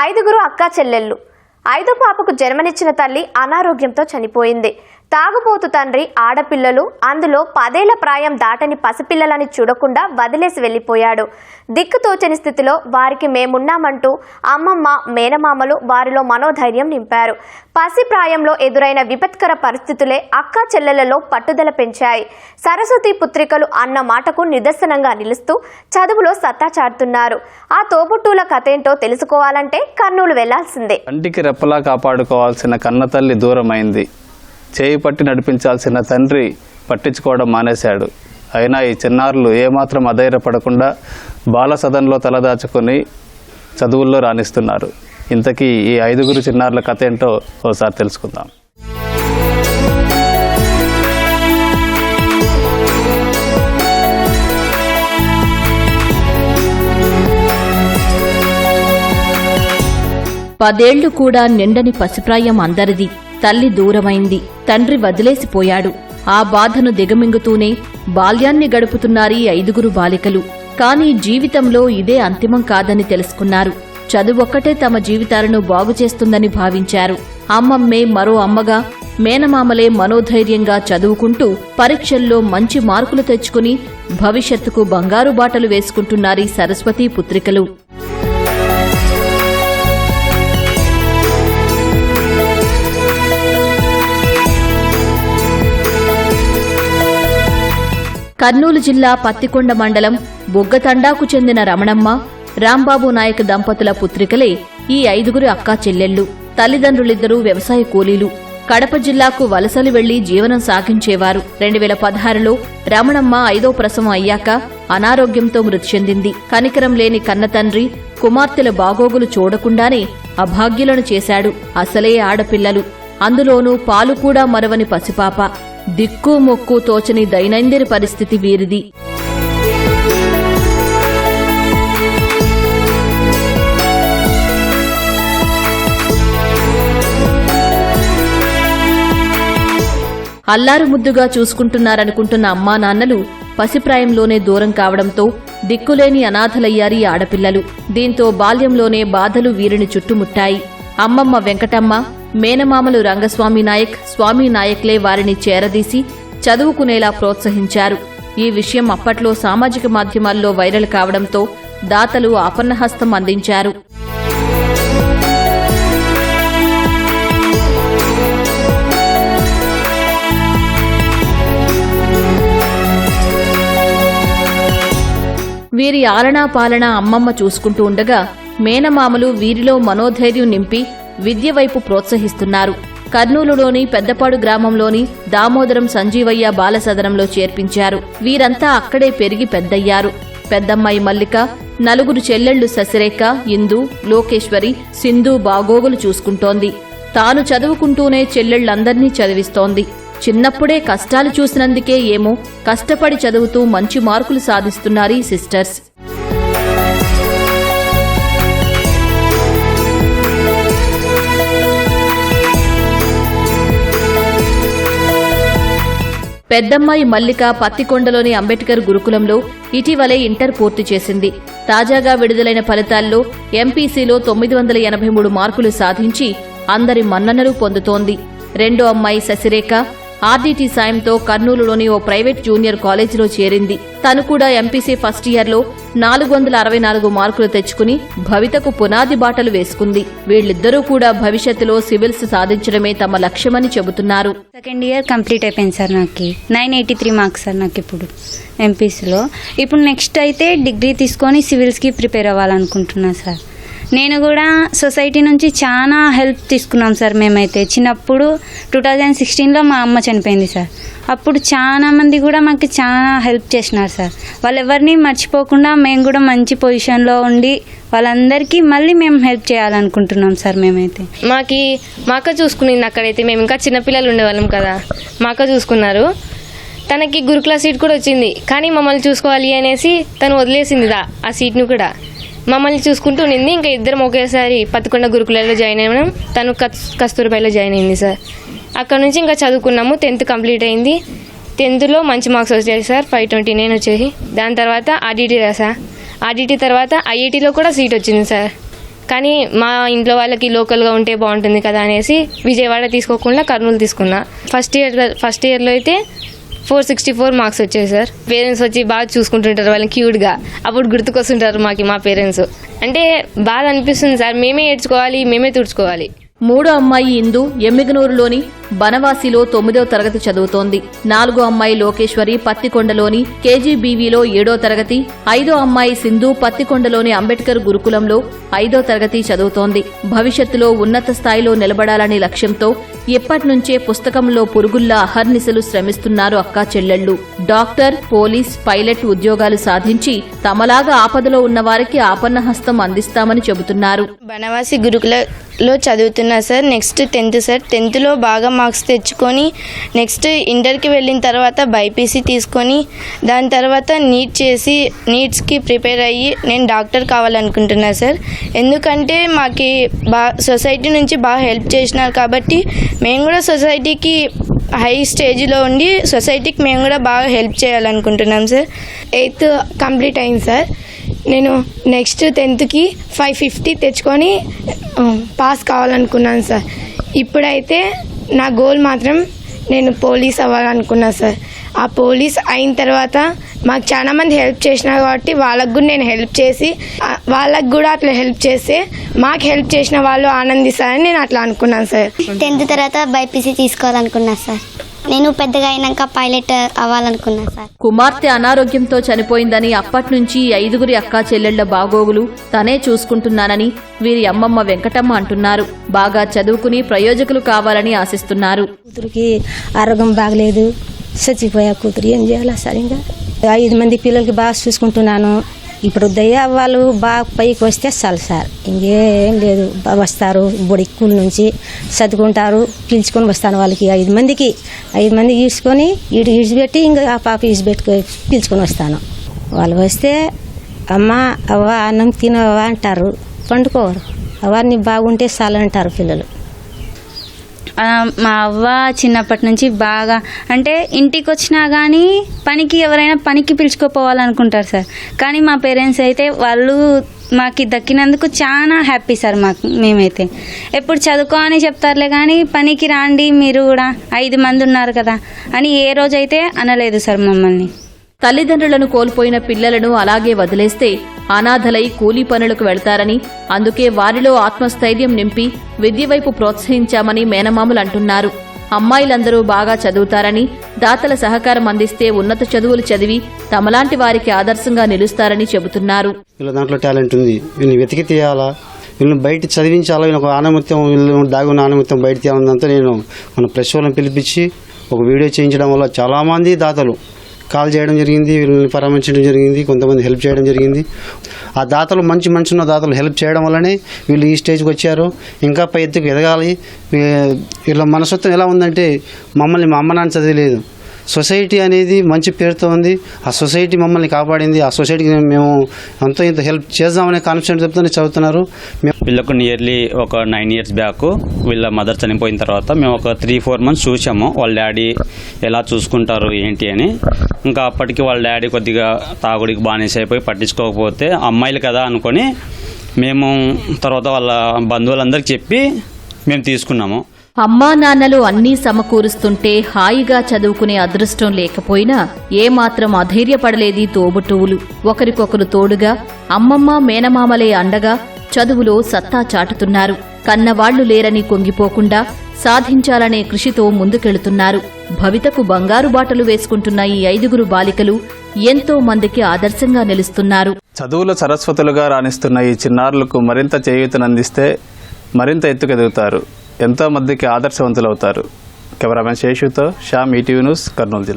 5 అక్కా చెల్లెళ్ళు. 5వ పాపకు జన్మనిచ్చిన తల్లి అనారోగ్యంతో చనిపోయింది. తాగుబోతు తండ్రి ఆడపిల్లలు, అందులో 10 ఏళ్ల ప్రాయం దాటని పసిపిల్లలని చూడకుండా వదిలేసి వెళ్లిపోయాడు. దిక్కుతోచని స్థితిలో వారికి మేమున్నామంటూ అమ్మమ్మ, మేనమామలు వారిలో మనోధైర్యం నింపారు. పసి ప్రాయంలో ఎదురైన విపత్కర పరిస్థితులే అక్కా చెల్లెలలో పట్టుదల పెంచాయి. సరస్వతి పుత్రికలు అన్న మాటకు నిదర్శనంగా నిలుస్తూ చదువులో సత్తా చాటుతున్నారు. ఆ తోబుట్టుల కథేంటో తెలుసుకోవాలంటే కర్నూలు వెళ్లాల్సిందే. కంటికి రెప్పలా కాపాడుకోవాల్సిన కన్నతల్లి దూరమైంది. చేయి పట్టి నడిపించాల్సిన తండ్రి పట్టించుకోవడం మానేశాడు. అయినా ఈ చిన్నారులు ఏమాత్రం అధైర్యపడకుండా బాల సదన్లో తలదాచుకొని చదువుల్లో రాణిస్తున్నారు. ఇంతకీ ఈ 5 చిన్నారుల కథ ఏంటో ఓసారి తెలుసుకుందాం. పదేళ్లు కూడా నిండని పసిప్రాయం అందరిది. తల్లి దూరమైంది, తండ్రి వదిలేసిపోయాడు. ఆ బాధను దిగమింగుతూనే బాల్యాన్ని గడుపుతున్నారీ 5 బాలికలు. కాని జీవితంలో ఇదే అంతిమం కాదని తెలుసుకున్నారు. చదువొక్కటే తమ జీవితాలను బాగుచేస్తుందని భావించారు. అమ్మమ్మే మరో అమ్మగా, మేనమామలే మనోధైర్యంగా చదువుకుంటూ పరీక్షల్లో మంచి మార్కులు తెచ్చుకుని భవిష్యత్తుకు బంగారు బాటలు వేసుకుంటున్నారీ సరస్వతీ పుత్రికలు. కర్నూలు జిల్లా పత్తికొండ మండలం బొగ్గతండాకు చెందిన రమణమ్మ, రాంబాబు నాయక్ దంపతుల పుత్రికలే ఈ 5 అక్కా చెల్లెళ్లు. తల్లిదండ్రులిద్దరూ వ్యవసాయ కూలీలు. కడప జిల్లాకు వలసలు వెళ్లి జీవనం సాగించేవారు. 2016లో రమణమ్మ 5వ ప్రసవం అయ్యాక అనారోగ్యంతో మృతి చెందింది. కనికరం లేని కన్నతండ్రి కుమార్తెల బాగోగులు చూడకుండానే అభాగ్యులను చేశాడు. అసలే ఆడపిల్లలు, అందులోనూ పాలు కూడా మరవని పసిపాప. దిక్కు మొక్కు తోచని దైనందిన పరిస్థితి వీరిది. అల్లారు ముద్దుగా చూసుకుంటున్నారనుకుంటున్న అమ్మా నాన్నలు పసిప్రాయంలోనే దూరం కావడంతో దిక్కులేని అనాథలయ్యారీ ఆడపిల్లలు. దీంతో బాల్యంలోనే బాధలు వీరిని చుట్టుముట్టాయి. అమ్మమ్మ వెంకటమ్మ, మేనమామలు రంగస్వామి నాయక్, స్వామి నాయక్లే వారిని చేరదీసి చదువుకునేలా ప్రోత్సహించారు. ఈ విషయం అప్పట్లో సామాజిక మాధ్యమాల్లో వైరల్ కావడంతో దాతలు ఆపన్నహస్తం అందించారు. వీరి ఆలనా పాలన అమ్మమ్మ చూసుకుంటూ ఉండగా మేనమామలు వీరిలో మనోధైర్యం నింపి విద్య వైపు ప్రోత్సహిస్తున్నారు. కర్నూలులోని పెద్దపాడు గ్రామంలోని దామోదరం సంజీవయ్య బాలసదనంలో చేర్పించారు. వీరంతా అక్కడే పెరిగి పెద్దయ్యారు. పెద్దమ్మాయి మల్లిక, 4 చెల్లెళ్లు శశిరేఖ, ఇందు, లోకేశ్వరి, సింధు బాగోగులు చూసుకుంటోంది. తాను చదువుకుంటూనే చెల్లెళ్లందర్నీ చదివిస్తోంది. చిన్నప్పుడే కష్టాలు చూసినందుకే ఏమో కష్టపడి చదువుతూ మంచి మార్కులు సాధిస్తున్నారీ సిస్టర్స్. పెద్దమ్మాయి మల్లిక పత్తికొండలోని అంబేద్కర్ గురుకులంలో ఇటీవలే ఇంటర్ పూర్తి చేసింది. తాజాగా విడుదలైన ఫలితాల్లో ఎంపీసీలో 983 మార్కులు సాధించి అందరి మన్ననలు పొందుతోంది. రెండో అమ్మాయి శశిరేఖ ఆర్డీటీ సాయంతో కర్నూలులోని ఓ ప్రైవేట్ జూనియర్ కాలేజీలో చేరింది. తను కూడా ఎంపీసీ ఫస్ట్ ఇయర్లో 464 మార్కులు తెచ్చుకుని భవితకు పునాది బాటలు వేసుకుంది. వీళ్ళిద్దరూ కూడా భవిష్యత్తులో సివిల్స్ సాధించడమే తమ లక్ష్యమని చెబుతున్నారు. సెకండ్ ఇయర్ కంప్లీట్ అయిపోయింది సార్. నాకు 983 మార్క్స్ సార్. నాకు ఇప్పుడు ఎంపీసీలో. ఇప్పుడు నెక్స్ట్ అయితే డిగ్రీ తీసుకొని సివిల్స్కి ప్రిపేర్ అవ్వాలనుకుంటున్నా సార్. నేను కూడా సొసైటీ నుంచి చాలా హెల్ప్ తీసుకున్నాం సార్. మేమైతే చిన్నప్పుడు 2016లో మా అమ్మ చనిపోయింది సార్. అప్పుడు చాలా మంది కూడా మాకు చాలా హెల్ప్ చేసినారు సార్. వాళ్ళెవరిని మర్చిపోకుండా మేము కూడా మంచి పొజిషన్లో ఉండి వాళ్ళందరికీ మళ్ళీ మేము హెల్ప్ చేయాలనుకుంటున్నాం సార్. మేమైతే మా అక్క చూసుకునింది. అక్కడైతే మేము ఇంకా చిన్నపిల్లలు ఉండేవాళ్ళం కదా, మా అక్క చూసుకున్నారు. తనకి గురుకుల సీట్ కూడా వచ్చింది. కానీ మమ్మల్ని చూసుకోవాలి అనేసి తను వదిలేసింది ఆ సీట్ను కూడా. మమ్మల్ని చూసుకుంటూ నింది. ఇంకా ఇద్దరం ఒకేసారి పత్తికొండ గురుకులలో జాయిన్ అయ్యాం. తను కస్తూర్బాయిలో జాయిన్ అయింది సార్. అక్కడ నుంచి ఇంకా చదువుకున్నాము. 10th కంప్లీట్ అయింది. 10thలో మంచి మార్క్స్ వచ్చాయి సార్, 529 వచ్చేసి. దాని తర్వాత ఆర్డీటీ రాసా. ఆర్డీటీ తర్వాత ఐఐటీలో కూడా సీట్ వచ్చింది సార్. కానీ మా ఇంట్లో వాళ్ళకి లోకల్గా ఉంటే బాగుంటుంది కదా అనేసి విజయవాడ తీసుకోకుండా కర్నూలు తీసుకున్నా. ఫస్ట్ ఇయర్లో అయితే 464 మార్క్స్ వచ్చాయి సార్. పేరెంట్స్ వచ్చి బాగా చూసుకుంటుంటారు వాళ్ళని క్యూట్గా. అప్పుడు గుర్తుకొస్తుంటారు మా పేరెంట్స్. అంటే బాధ అనిపిస్తుంది సార్, మేమే ఏడ్చుకోవాలి, మేమే తుడుచుకోవాలి. మూడో అమ్మాయి ఇందు ఎమ్మిగనూరులోని బనవాసిలో 9వ తరగతి చదువుతోంది. 4గో అమ్మాయి లోకేశ్వరి పత్తికొండలోని కేజీబీవీలో 7వ తరగతి, 5వ అమ్మాయి సింధు పత్తికొండలోని అంబేద్కర్ గురుకులంలో 5వ తరగతి చదువుతోంది. భవిష్యత్తులో ఉన్నత స్థాయిలో నిలబడాలనే లక్ష్యంతో ఇప్పటినుంచే పుస్తకంలో పురుగుల్లా అహర్నిశలు శ్రమిస్తున్నారు అక్కా చెల్లెళ్లు. డాక్టర్, పోలీస్, పైలట్ ఉద్యోగాలు సాధించి తమలాగా ఆపదలో ఉన్నవారికి ఆపన్నహస్తం అందిస్తామని చెబుతున్నారు. బనవాసి గురుకులలో చదువుతున్నా సార్. Next 10th sir. 10thలో బాగా మార్క్స్ తెచ్చుకొని నెక్స్ట్ ఇంటర్కి వెళ్ళిన తర్వాత బైపీసీ తీసుకొని దాని తర్వాత నీట్స్కి ప్రిపేర్ అయ్యి నేను డాక్టర్ కావాలనుకుంటున్నా సార్. ఎందుకంటే మాకు సొసైటీ నుంచి బాగా హెల్ప్ చేసినారు కాబట్టి మేము కూడా సొసైటీకి హై స్టేజ్లో ఉండి సొసైటీకి మేము కూడా బాగా హెల్ప్ చేయాలనుకుంటున్నాం సార్. 8th కంప్లీట్ అయింది సార్. నేను నెక్స్ట్ 10thకి 550 తెచ్చుకొని పాస్ కావాలనుకున్నాను సార్. ఇప్పుడైతే నా గోల్ మాత్రం నేను పోలీస్ అవ్వాలనుకున్నా సార్. ఆ పోలీస్ అయిన తర్వాత మాకు చాలా మంది హెల్ప్ చేసినారు కాబట్టి వాళ్ళకు కూడా నేను హెల్ప్ చేసి వాళ్ళకు కూడా అట్లా హెల్ప్ చేస్తే మాకు హెల్ప్ చేసిన వాళ్ళు ఆనందిస్తారని నేను అట్లా అనుకున్నాను సార్. 10th తర్వాత బైపీసీ తీసుకోవాలనుకున్నా సార్. నేను పెద్దగా అయినాక పైలట్ అవ్వాలనుకున్నా సార్. కుమార్తె అనారోగ్యంతో చనిపోయిందని అప్పట్నుంచి 5గురి అక్కా చెల్లెళ్ల బాగోగులు తనే చూసుకుంటున్నానని వీరి అమ్మమ్మ వెంకటమ్మ అంటున్నారు. బాగా చదువుకుని ప్రయోజకులు కావాలని ఆశిస్తున్నారు. కూతురికి ఆరోగ్యం బాగలేదు, చచ్చిపోయా కూతురు. ఏం చేయాలా సార్? ఇంకా 5 మంది పిల్లలకి బాగా చూసుకుంటున్నాను. ఇప్పుడు దయ్యా వాళ్ళు బాగా పైకి వస్తే చాలు సార్. ఇంకేం లేదు. వస్తారు బొడి స్కూల్ నుంచి చదువుకుంటారు, పిలుచుకొని వస్తాను వాళ్ళకి 5 మందికి ఈడ్చుకొని ఈడ్చిపెట్టి ఇంకా ఆ పాప ఈడ్చిపెట్టుకొని పిలుచుకొని వస్తాను. వాళ్ళు వస్తే అమ్మ అవ్వ అన్నం తినవా అంటారు, పండుకోరు. అవన్నీ బాగుంటే చాలు అంటారు పిల్లలు. మా అవ్వ చిన్నప్పటి నుంచి బాగా అంటే ఇంటికి వచ్చినా కానీ ఎవరైనా పనికి పిలుచుకోపోవాలనుకుంటారు సార్. కానీ మా పేరెంట్స్ అయితే వాళ్ళు మాకు దక్కినందుకు చాలా హ్యాపీ సార్. మేమైతే ఎప్పుడు చదువుకో అని చెప్తారులే కానీ పనికి రాండి మీరు కూడా 5 మంది ఉన్నారు కదా అని ఏ రోజైతే అనలేదు సార్ మమ్మల్ని. తల్లిదండ్రులను కోల్పోయిన పిల్లలను అలాగే వదిలేస్తే అనాథలై కూలీ పనులకు వెళ్తారని, అందుకే వారిలో ఆత్మస్థైర్యం నింపి విద్య వైపు ప్రోత్సహించామని మేనమామలు అంటున్నారు. అమ్మాయిలందరూ బాగా చదువుతారని, దాతల సహకారం అందిస్తే ఉన్నత చదువులు చదివి తమలాంటి వారికి ఆదర్శంగా నిలుస్తారని చెబుతున్నారు. వీళ్ళ దాంట్లో టాలెంట్ ఉంది, వీళ్ళని వెతికి తీయాలా, వీళ్ళని బయట చదివించాలా, వీళ్ళని ఒక ఆనమత్యం, వీళ్ళు దాగున్న ఆనమత్యం బయట తీయాలంతా నేను మన ప్రెస్ వాళ్ళని పిలిపించి ఒక వీడియో చేయించడం వల్ల చాలామంది దాతలు కాల్ చేయడం జరిగింది, వీళ్ళని పరామర్శించడం జరిగింది, కొంతమంది హెల్ప్ చేయడం జరిగింది. ఆ దాతలు మంచి ఉన్న దాతలు హెల్ప్ చేయడం వల్లనే వీళ్ళు ఈ స్టేజ్కి వచ్చారు. ఇంకా పై ఎత్తుకు ఎదగాలి. వీళ్ళ మనస్తత్వం ఎలా ఉందంటే మమ్మల్ని మా అమ్మ నాన్న చదివలేదు, సొసైటీ అనేది మంచి పేరుతో ఉంది, ఆ సొసైటీ మమ్మల్ని కాపాడింది, ఆ సొసైటీకి మేము అంతో ఇంత హెల్ప్ చేద్దామనే కాన్ఫిడెంట్ చెప్తూనే చదువుతున్నారు. వీళ్ళకు నియర్లీ ఒక 9 years బ్యాక్ వీళ్ళ మదర్ చనిపోయిన తర్వాత మేము ఒక 3-4 months చూసాము వాళ్ళ డాడీ ఎలా చూసుకుంటారు ఏంటి అని. ఇంకా అప్పటికి వాళ్ళ డాడీ కొద్దిగా తాగుడికి బానిస అయిపోయి పట్టించుకోకపోతే అమ్మాయిలు కదా అనుకొని మేము తర్వాత వాళ్ళ బంధువులందరికీ చెప్పి మేము తీసుకున్నాము. అమ్మా నాన్నలు అన్నీ సమకూరుస్తుంటే హాయిగా చదువుకునే అదృష్టం లేకపోయినా ఏమాత్రం అధైర్యపడలేది తోబుట్టువులు. ఒకరికొకరు తోడుగా, అమ్మమ్మ మేనమామలే అండగా చదువులో సత్తా చాటుతున్నారు. కన్నవాళ్లు లేరని కుంగిపోకుండా సాధించాలనే కృషితో ముందుకెళుతున్నారు. భవితకు బంగారు బాటలు వేసుకుంటున్న ఈ 5గురు బాలికలు ఎంతో మందికి ఆదర్శంగా నిలుస్తున్నారు. చదువుల సరస్వతులుగా రాణిస్తున్న ఈ చిన్నారులకు మరింత చేయూతనందిస్తే మరింత ఎత్తుకెదుగుతారు, ఎంతో మందికి ఆదర్శవంతులవుతారు. కెమెరామెన్ శేషుతో శ్యామ్, ఈటీవీ న్యూస్, కర్నూలు జిల్లా.